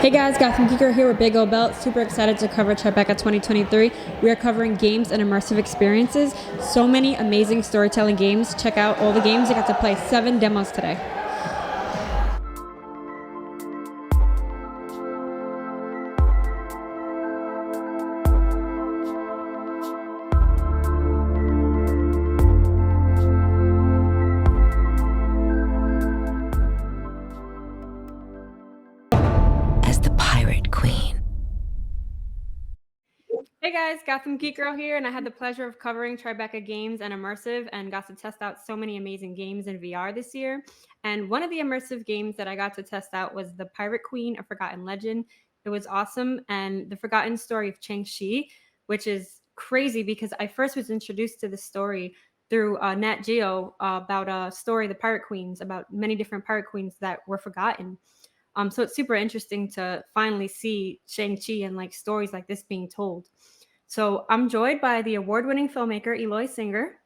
Hey guys, Gotham Geeker here with Big O Belt. Super excited to cover Tribeca 2023. We are covering games and immersive experiences. So many amazing storytelling games. Check out all the games. I got to play 7 demos today. As the Pirate Queen. Hey guys, Gotham Geek Girl here, and I had the pleasure of covering Tribeca games and immersive and got to test out so many amazing games in VR this year. And one of the immersive games that I got to test out was The Pirate Queen, A Forgotten Legend. It was awesome, and the forgotten story of Cheng Shih, which is crazy because I first was introduced to the story through Nat Geo about a story, The Pirate Queens, about many different pirate queens that were forgotten. So it's super interesting to finally see Shang-Chi and like stories like this being told. So I'm joined by the award-winning filmmaker Eloise Singer,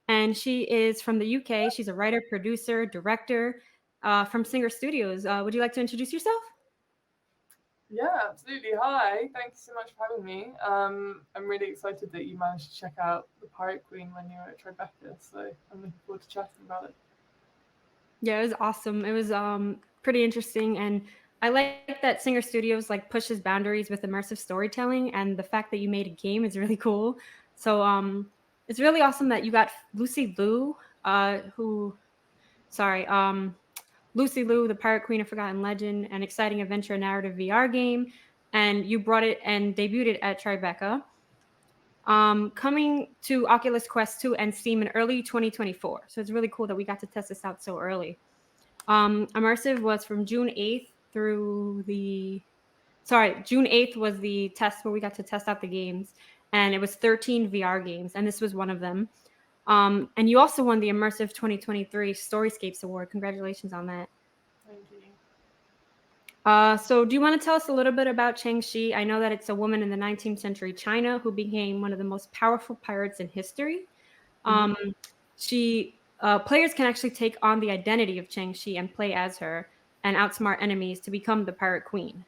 and she is from the UK. She's a writer, producer, director from Singer Studios. Would you like to introduce yourself? Yeah, absolutely. Hi, thank you so much for having me. I'm really excited that you managed to check out The Pirate Queen when you were at Tribeca, so I'm looking forward to chatting about it. Yeah, it was awesome. It was pretty interesting, and I like that Singer Studios like pushes boundaries with immersive storytelling, and the fact that you made a game is really cool. So it's really awesome that you got Lucy Liu, who, sorry, Lucy Liu, the Pirate Queen of Forgotten Legend, an exciting adventure narrative VR game, and you brought it and debuted it at Tribeca. Coming to Oculus Quest 2 and Steam in early 2024. So it's really cool that we got to test this out so early. Immersive was from June 8th through June 8th was the test where we got to test out the games, and it was 13 VR games, and this was one of them. And you also won the Immersive 2023 Storyscapes Award. Congratulations on that. Thank you. So do you want to tell us a little bit about Cheng Shih? I know that it's a woman in the 19th century China who became one of the most powerful pirates in history. She players can actually take on the identity of Cheng Shih and play as her and outsmart enemies to become the pirate queen.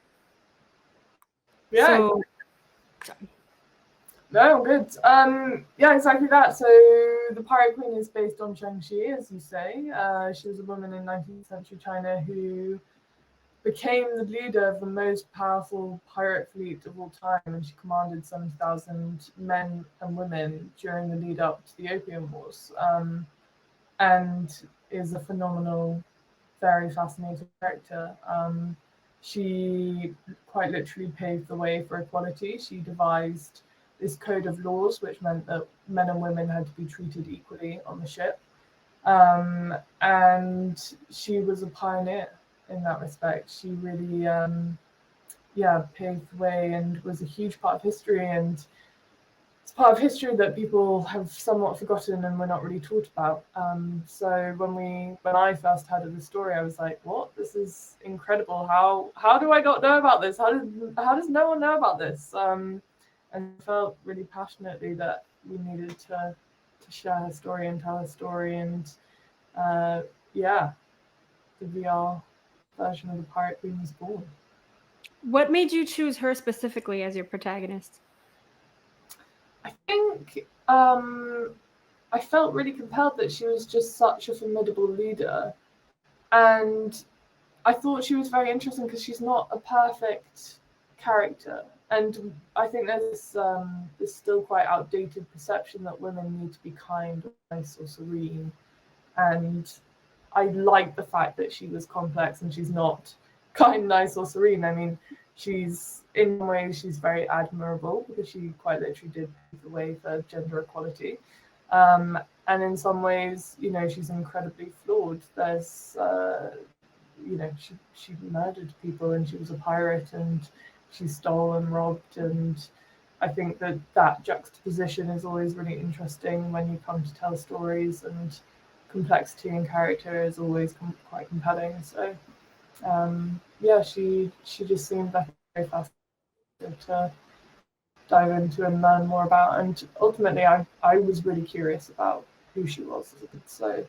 Yeah. So, No, I'm good. Yeah, exactly that. So the Pirate Queen is based on Cheng Shih, as you say. She was a woman in 19th century China who became the leader of the most powerful pirate fleet of all time, and she commanded 70,000 men and women during the lead up to the Opium Wars, and is a phenomenal, very fascinating character. She quite literally paved the way for equality. She devised this code of laws, which meant that men and women had to be treated equally on the ship. And she was a pioneer in that respect. She really, paved the way and was a huge part of history. And it's part of history that people have somewhat forgotten and we're not really taught about. So when I first heard of the story, I was like, "What? This is incredible! How do I not know about this? How does no one know about this?" And I felt really passionately that we needed to share her story and tell her story. And the VR version of the Pirate Queen was born. what made you choose her specifically as your protagonist? I think I felt really compelled that she was just such a formidable leader. And I thought she was very interesting because she's not a perfect character. And I think there's this still quite outdated perception that women need to be kind, or nice, or serene. And I like the fact that she was complex and she's not kind, nice, or serene. I mean, in ways she's very admirable because she quite literally did pave the way for gender equality. And in some ways, she's incredibly flawed. There's, she murdered people and she was a pirate and she stole and robbed. And I think that juxtaposition is always really interesting when you come to tell stories, and complexity in character is always quite compelling. So she just seemed like very fascinating to dive into and learn more about. And ultimately, I was really curious about who she was as a kid. So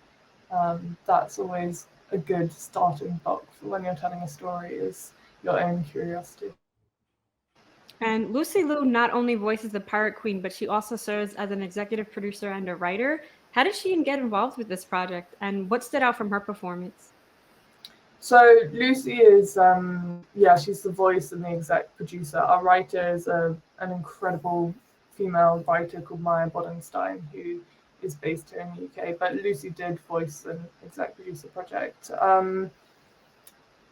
that's always a good starting block for when you're telling a story, is your own curiosity. And Lucy Liu not only voices the Pirate Queen, but she also serves as an executive producer and a writer. How did she get involved with this project, and what stood out from her performance? So Lucy is, she's the voice and the exec producer. Our writer is an incredible female writer called Maya Bodenstein, who is based here in the UK. But Lucy did voice an exec producer project.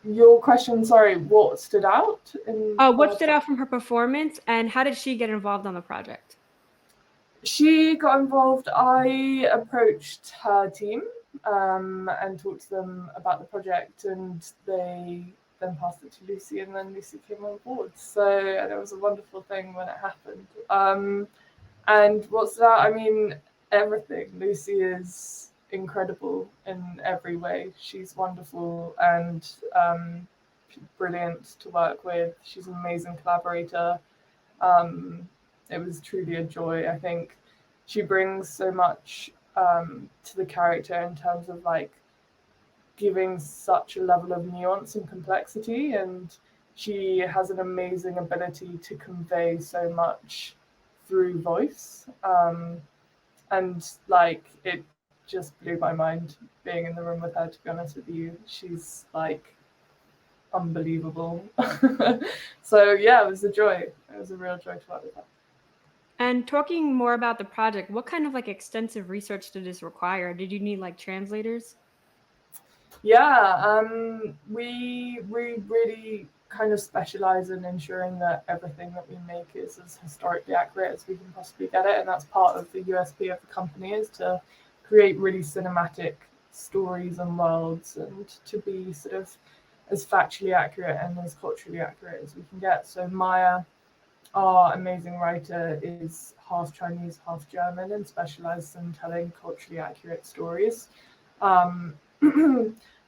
Your question, sorry, what stood out? What stood out from her performance, and how did she get involved on the project? She got involved. I approached her team and talked to them about the project, and they then passed it to Lucy, and then Lucy came on board. So it was a wonderful thing when it happened. And what's that? I mean, everything. Lucy is incredible in every way. She's wonderful and brilliant to work with. She's an amazing collaborator. It was truly a joy. I think she brings so much to the character in terms of like giving such a level of nuance and complexity, and she has an amazing ability to convey so much through voice. And like it just blew my mind being in the room with her, to be honest with you. She's like unbelievable. So yeah, it was a joy. It was a real joy to work with her. And talking more about the project, what kind of like extensive research did this require? Did you need like translators? Yeah, we really kind of specialize in ensuring that everything that we make is as historically accurate as we can possibly get it, and that's part of the USP of the company, is to create really cinematic stories and worlds, and to be sort of as factually accurate and as culturally accurate as we can get. So Maya, our amazing writer, is half Chinese, half German, and specializes in telling culturally accurate stories.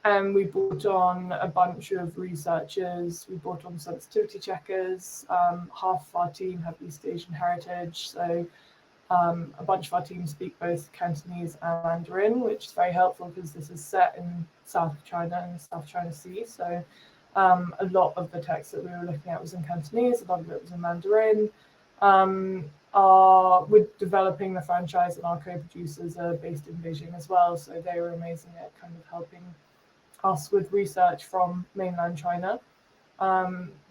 And we brought on a bunch of researchers. We brought on sensitivity checkers. Half of our team have East Asian heritage, so a bunch of our team speak both Cantonese and Mandarin, which is very helpful because this is set in south of China and South China Sea. So a lot of the text that we were looking at was in Cantonese, a lot of it was in Mandarin. We're developing the franchise, and our co-producers are based in Beijing as well, so they were amazing at kind of helping us with research from mainland China.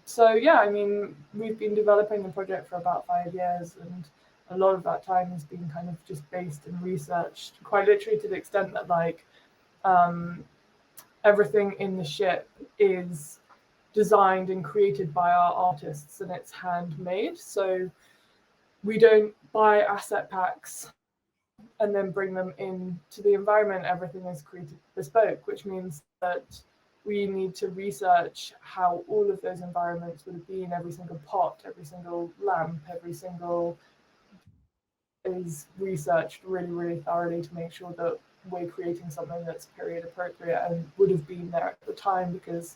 So yeah, I mean, we've been developing the project for about 5 years, and a lot of that time has been kind of just based in research, quite literally to the extent that like everything in the ship is designed and created by our artists, and it's handmade. So we don't buy asset packs and then bring them into the environment. Everything is created bespoke, which means that we need to research how all of those environments would have been, every single pot, every single lamp, every single is researched really, really thoroughly to make sure that we're creating something that's period appropriate and would have been there at the time, because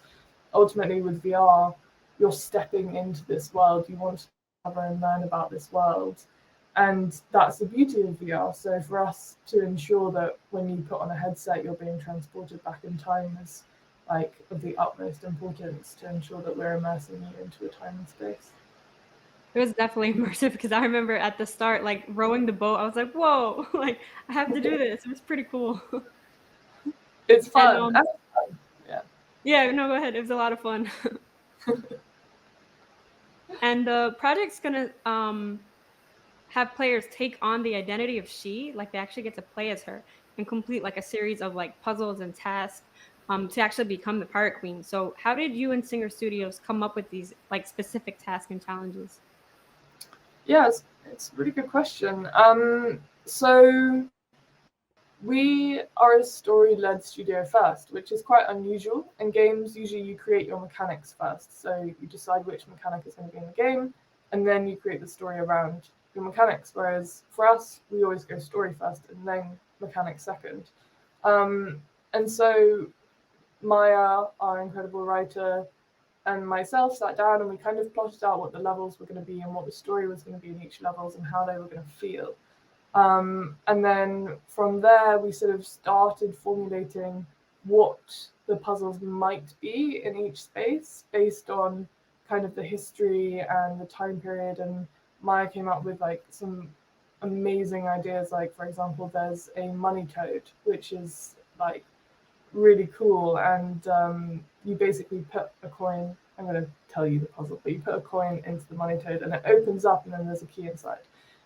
ultimately with VR, you're stepping into this world. You want to discover and learn about this world. And that's the beauty of VR. So for us to ensure that when you put on a headset, you're being transported back in time is like of the utmost importance, to ensure that we're immersing you into a time and space. It was definitely immersive, because I remember at the start, like rowing the boat, I was like, whoa, like I have to do this. It was pretty cool. It's fun. And, yeah. Yeah, no, go ahead. It was a lot of fun. And the project's gonna have players take on the identity of She, like they actually get to play as her and complete like a series of like puzzles and tasks to actually become the Pirate Queen. So how did you and Singer Studios come up with these like specific tasks and challenges? Yeah, it's a really good question. So we are a story-led studio first, which is quite unusual. In games, usually you create your mechanics first. So you decide which mechanic is going to be in the game, and then you create the story around your mechanics. Whereas for us, we always go story first and then mechanics second. And so Maya, our incredible writer, and myself sat down and we kind of plotted out what the levels were going to be and what the story was going to be in each levels and how they were going to feel. And then from there, we sort of started formulating what the puzzles might be in each space based on kind of the history and the time period. And Maya came up with like some amazing ideas. Like, for example, there's a money toad, which is like really cool. And you basically put a coin. I'm going to tell you the puzzle, but you put a coin into the money toad and it opens up and then there's a key inside.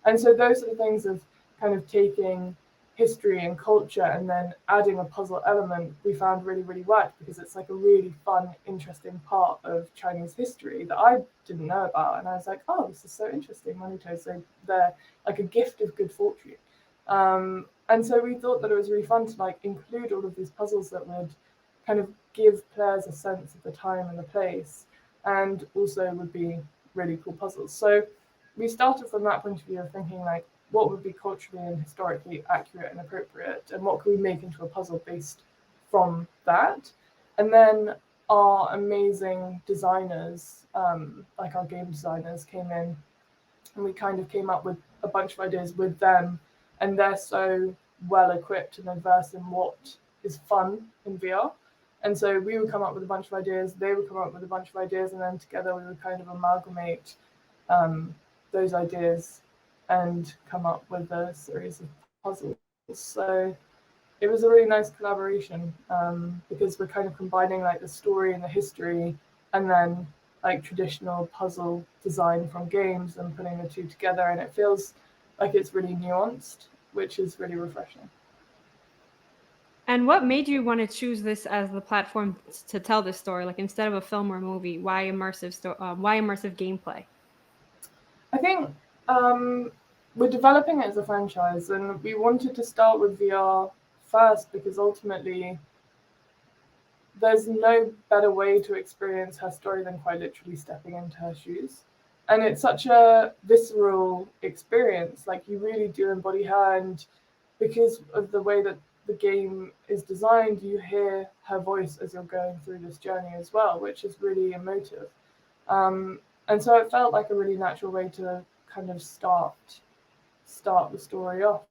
And so those are the things of kind of taking history and culture and then adding a puzzle element we found really, really worked, because it's like a really fun, interesting part of Chinese history that I didn't know about. And I was like, oh, this is so interesting. Money toads, they're like a gift of good fortune. And so we thought that it was really fun to like include all of these puzzles that would kind of give players a sense of the time and the place, and also would be really cool puzzles. So we started from that point of view of thinking like, what would be culturally and historically accurate and appropriate, and what could we make into a puzzle based from that. And then our amazing designers, like our game designers, came in and we kind of came up with a bunch of ideas with them, and they're so well equipped and versed in what is fun in VR. And so we would come up with a bunch of ideas, they would come up with a bunch of ideas, and then together we would kind of amalgamate those ideas and come up with a series of puzzles. So it was a really nice collaboration, because we're kind of combining like the story and the history, and then like traditional puzzle design from games, and putting the two together, and it feels like it's really nuanced, which is really refreshing. And what made you want to choose this as the platform to tell this story? Like instead of a film or movie, why why immersive gameplay? I think we're developing it as a franchise, and we wanted to start with VR first because ultimately there's no better way to experience her story than quite literally stepping into her shoes. And it's such a visceral experience. Like, you really do embody her, and because of the way that the game is designed, you hear her voice as you're going through this journey as well, which is really emotive. And so it felt like a really natural way to kind of start the story off.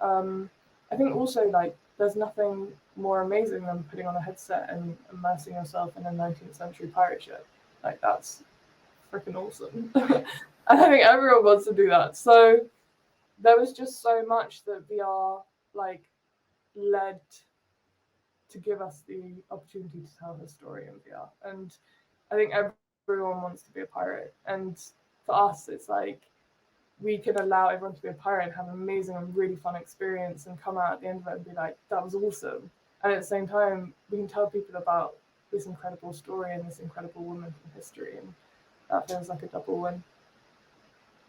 I think also like there's nothing more amazing than putting on a headset and immersing yourself in a 19th century pirate ship. Like, that's freaking awesome. And I think everyone wants to do that. So there was just so much that VR like led to give us the opportunity to tell her story in VR. And I think everyone wants to be a pirate. And for us, it's like we can allow everyone to be a pirate and have an amazing and really fun experience and come out at the end of it and be like, that was awesome. And at the same time, we can tell people about this incredible story and this incredible woman from history. And that feels like a double win.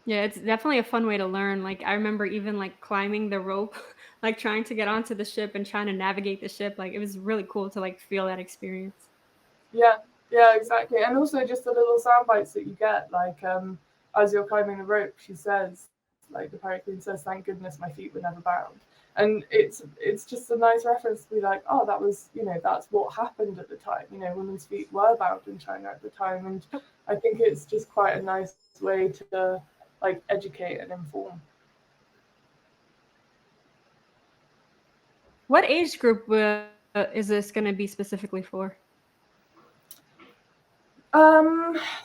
Yeah, it's definitely a fun way to learn. Like I remember even like climbing the rope, like trying to get onto the ship and trying to navigate the ship. Like it was really cool to like feel that experience. Yeah, yeah, exactly. And also just the little sound bites that you get, like as you're climbing the rope, she says, like the Pirate Queen says, "Thank goodness my feet were never bound." And it's just a nice reference to be like, oh, that was, that's what happened at the time. Women's feet were bound in China at the time, and I think it's just quite a nice way to like educate and inform. What age group is this going to be specifically for?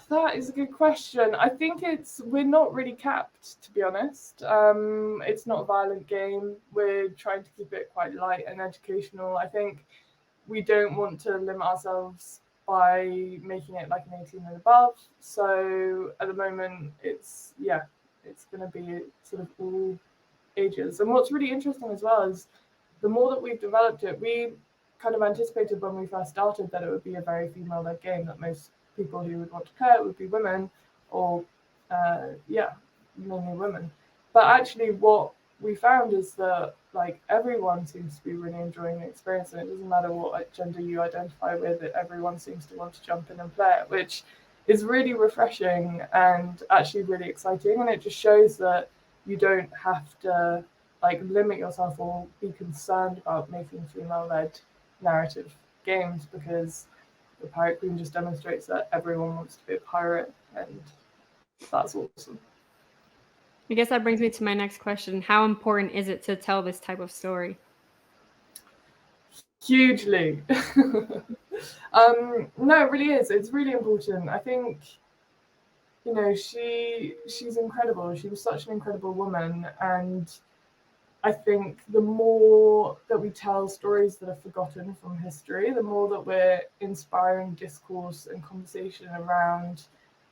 That is a good question. I think we're not really capped, to be honest. It's not a violent game. We're trying to keep it quite light and educational. I think we don't want to limit ourselves by making it like an 18 and above. So at the moment, it's going to be sort of all ages. And what's really interesting as well is the more that we've developed it, we kind of anticipated when we first started that it would be a very female-led game, that most people who would want to play it would be women, or mainly women. But actually what we found is that like everyone seems to be really enjoying the experience, and it doesn't matter what gender you identify with, it everyone seems to want to jump in and play it, which is really refreshing and actually really exciting. And it just shows that you don't have to like limit yourself or be concerned about making female-led narrative games, because the Pirate Queen just demonstrates that everyone wants to be a pirate, and that's awesome. I guess that brings me to my next question. How important is it to tell this type of story? Hugely. No, it really is. It's really important. I think, you know, she's incredible. She was such an incredible woman, and I think the more that we tell stories that are forgotten from history, the more that we're inspiring discourse and conversation around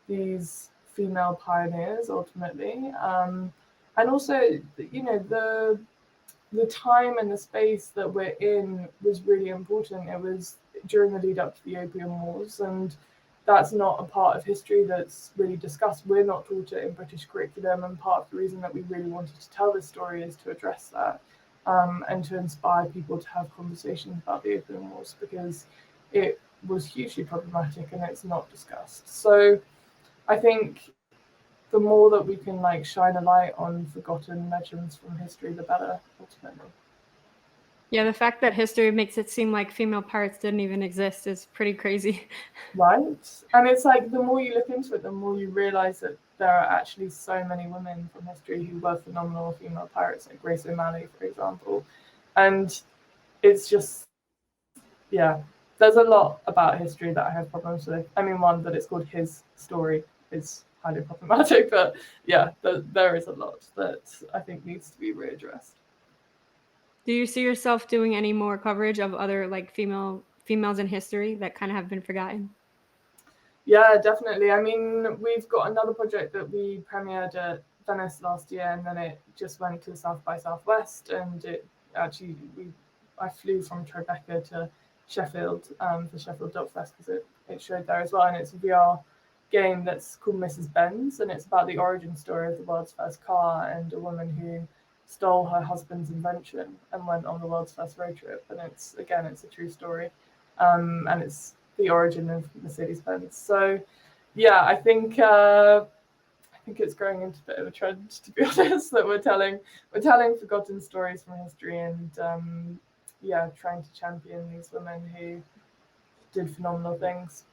these female pioneers ultimately. And also, you know, the time and the space that we're in was really important. It was during the lead up to the Opium Wars, and that's not a part of history that's really discussed. We're not taught it in British curriculum, and part of the reason that we really wanted to tell this story is to address that, and to inspire people to have conversations about the Opium Wars, because it was hugely problematic and it's not discussed. So I think the more that we can like shine a light on forgotten legends from history, the better ultimately. Yeah, the fact that history makes it seem like female pirates didn't even exist is pretty crazy. Right? And it's like the more you look into it, the more you realize that there are actually so many women from history who were phenomenal female pirates, like Grace O'Malley, for example. And it's just, yeah, there's a lot about history that I have problems with. I mean, one, that it's called his story is highly problematic, but yeah, there is a lot that I think needs to be readdressed. Do you see yourself doing any more coverage of other like females in history that kind of have been forgotten? Yeah, definitely. I mean, we've got another project that we premiered at Venice last year, and then it just went to South by Southwest, and it actually I flew from Tribeca to Sheffield for Sheffield Dog Fest because it showed there as well, and it's a VR game that's called Mrs. Benz, and it's about the origin story of the world's first car and a woman who stole her husband's invention and went on the world's first road trip, and it's a true story, and it's the origin of Mercedes Benz. So, yeah, I think it's growing into a bit of a trend, to be honest, that we're telling forgotten stories from history, and yeah, trying to champion these women who did phenomenal things.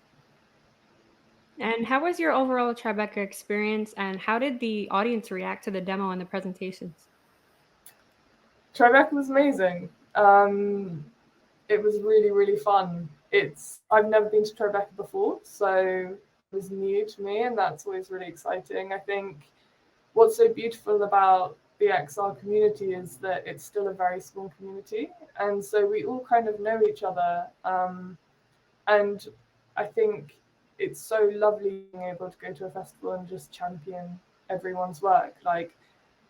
And how was your overall Tribeca experience, and how did the audience react to the demo and the presentations? Tribeca was amazing. It was really, really fun. I've never been to Tribeca before, so it was new to me, and that's always really exciting. I think what's so beautiful about the XR community is that it's still a very small community, and so we all kind of know each other. And I think it's so lovely being able to go to a festival and just champion everyone's work. Like,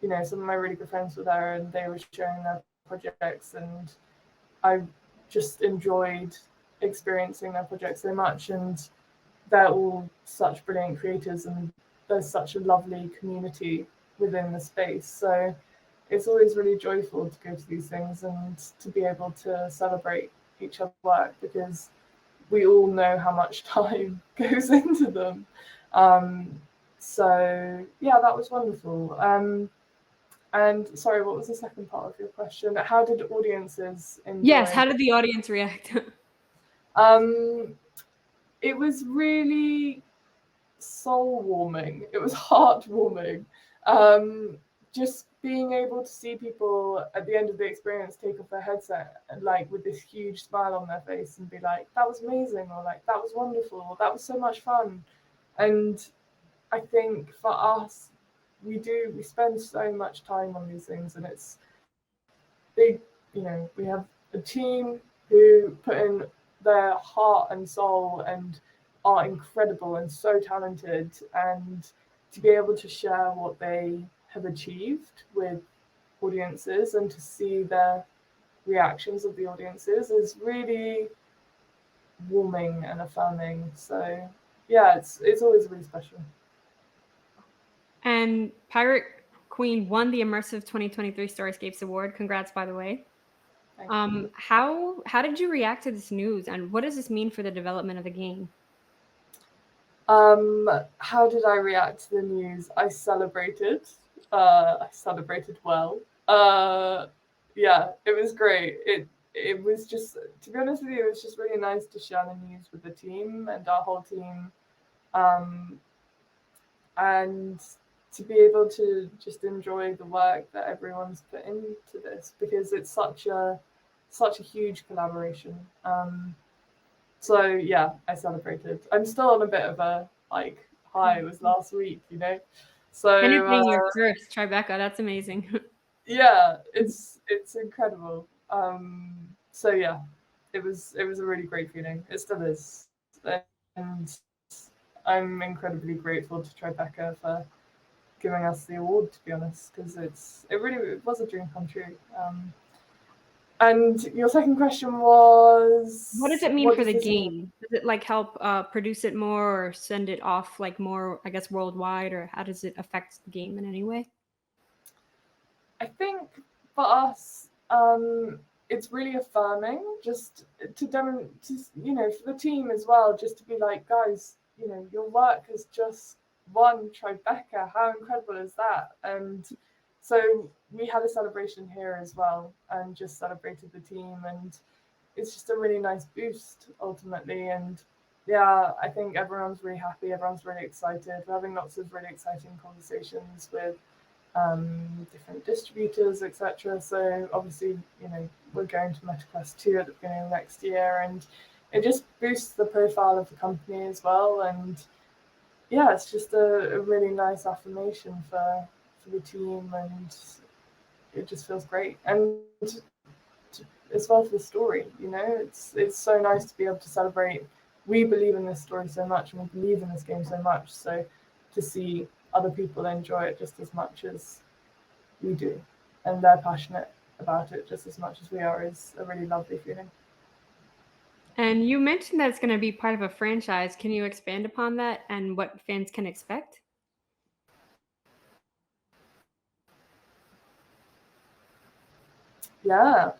you know, some of my really good friends were there and they were sharing their projects, and I just enjoyed experiencing their projects so much. And they're all such brilliant creators, and there's such a lovely community within the space. So it's always really joyful to go to these things and to be able to celebrate each other's work, because we all know how much time goes into them. So yeah, that was wonderful. And sorry, what was the second part of your question? How did audiences Yes, enjoy? how did the audience react? Um, it was really soul warming. It was heartwarming. Um, just being able to see people at the end of the experience take off their headset and like with this huge smile on their face and be like, "That was amazing," or like, "That was wonderful," or "That was so much fun." And I think for us, we spend so much time on these things, and it's big. You know, we have a team who put in their heart and soul and are incredible and so talented, and to be able to share what they have achieved with audiences and to see the reactions of the audiences is really warming and affirming. So yeah, it's always really special. And Pirate Queen won the Immersive 2023 Starscapes Award. Congrats, by the way. Thank you. How did you react to this news, and what does this mean for the development of the game? How did I react to the news? I celebrated. I celebrated well. Yeah, it was great. It was just, to be honest with you, it was just really nice to share the news with the team and our whole team, um, and to be able to just enjoy the work that everyone's put into this, because it's such a such a huge collaboration. So yeah, I celebrated. I'm still on a bit of a like high. It was last week, you know. So And it being your first Tribeca, that's amazing. yeah, it's incredible. So yeah, it was a really great feeling. It still is, and I'm incredibly grateful to Tribeca for giving us the award. To be honest, because it was a dream come true. And your second question was, What does it mean what for does the this mean? game? Does it like help produce it more or send it off like more, I guess, worldwide, or how does it affect the game in any way? I think for us, it's really affirming just for the team as well, just to be like, guys, your work has just won Tribeca. How incredible is that? And so we had a celebration here as well and just celebrated the team. And it's just a really nice boost ultimately. And yeah, I think everyone's really happy. Everyone's really excited. We're having lots of really exciting conversations with different distributors, etc. So obviously, we're going to MetaQuest 2 at the beginning of next year, and it just boosts the profile of the company as well. And yeah, it's just a really nice affirmation for the team, and it just feels great. And as well for the story, it's so nice to be able to celebrate. We believe in this story so much, and we believe in this game so much. So to see other people enjoy it just as much as we do, and they're passionate about it just as much as we are, is a really lovely feeling. And you mentioned that it's going to be part of a franchise. Can you expand upon that and what fans can expect? Yeah.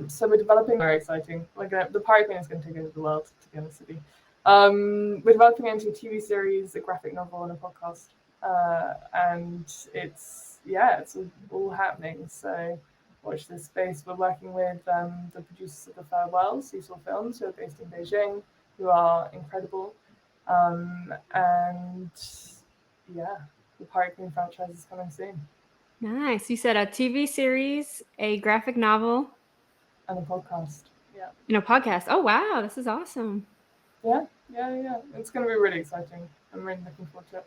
So we're developing very exciting. Like the Pirate Queen is going to take over the world, to be honest with you. We're developing it into a TV series, a graphic novel, and a podcast. And it's all happening. So watch this space. We're working with the producers of The Farewell, Cecil Films, who are based in Beijing, who are incredible. And yeah, the Pirate Queen franchise is coming soon. Nice. You said a TV series, a graphic novel, And a podcast. Yeah. and a podcast. Oh, wow. This is awesome. Yeah. It's going to be really exciting. I'm really looking forward to it.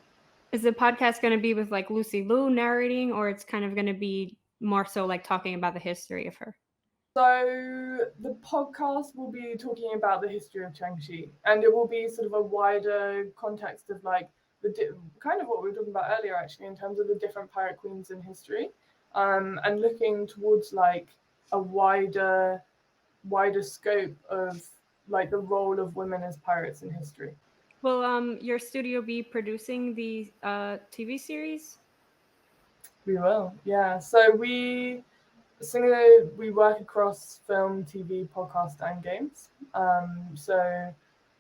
Is the podcast going to be with like Lucy Liu narrating, or it's kind of going to be more so like talking about the history of her? So the podcast will be talking about the history of Cheng Shih, and it will be sort of a wider context of like kind of what we were talking about earlier, actually, in terms of the different pirate queens in history, and looking towards like a wider scope of like the role of women as pirates in history. Will your studio be producing the TV series? We will, yeah. So Singer, we work across film, TV, podcast, and games. So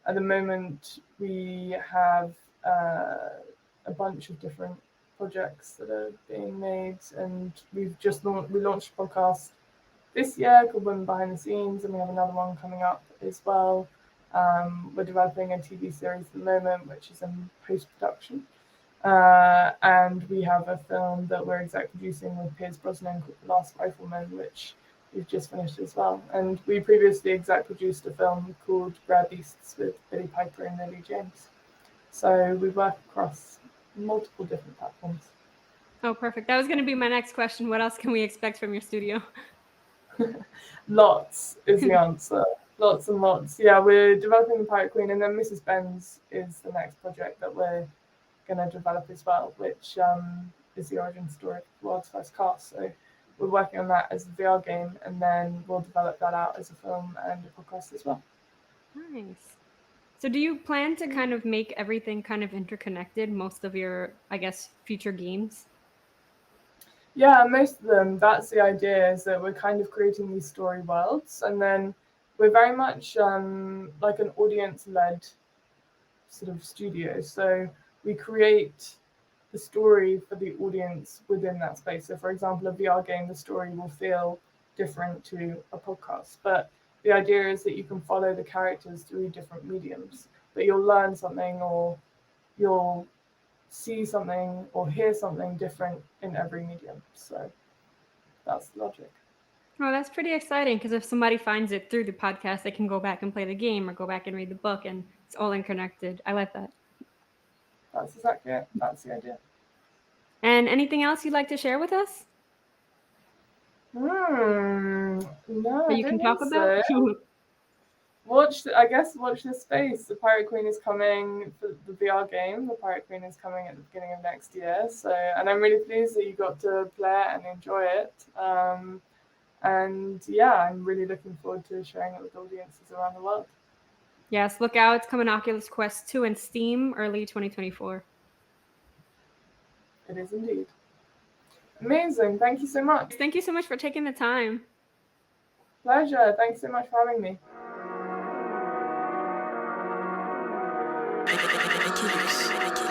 at the moment, we have a bunch of different projects that are being made, and we launched a podcast this year called Women Behind the Scenes, and we have another one coming up as well. We're developing a TV series at the moment, which is in post-production. And we have a film that we're exec producing with Piers Brosnan called The Last Rifleman, which we've just finished as well. And we previously exec produced a film called Rare Beasts with Billy Piper and Lily James. So we work across multiple different platforms. Oh, perfect. That was going to be my next question. What else can we expect from your studio? Lots is the answer. Lots and lots. Yeah, we're developing the Pirate Queen, and then Mrs. Benz is the next project that we're going to develop as well, which is the origin story of the world's first car. So we're working on that as a VR game, and then we'll develop that out as a film and a podcast as well. Nice. So do you plan to kind of make everything kind of interconnected, most of your, I guess, future games? Yeah, most of them. That's the idea, is that we're kind of creating these story worlds, and then we're very much like an audience-led sort of studio. So we create the story for the audience within that space. So, for example, a VR game, the story will feel different to a podcast. But the idea is that you can follow the characters through different mediums, but you'll learn something, or you'll see something or hear something different in every medium. So that's the logic. Oh, that's pretty exciting because if somebody finds it through the podcast, they can go back and play the game or go back and read the book, and it's all interconnected. I like that. That's exactly it. That's the idea. And anything else you'd like to share with us No, that I you don't can talk think about? so. Watch this space. The Pirate Queen is coming for the VR game. The Pirate Queen is coming at the beginning of next year. So, and I'm really pleased that you got to play it and enjoy it. And yeah, I'm really looking forward to sharing it with audiences around the world. Yes, look out. It's coming Oculus Quest 2 and Steam early 2024. It is indeed. Amazing. Thank you so much. Thank you so much for taking the time. Pleasure. Thanks so much for having me. Ridiculous.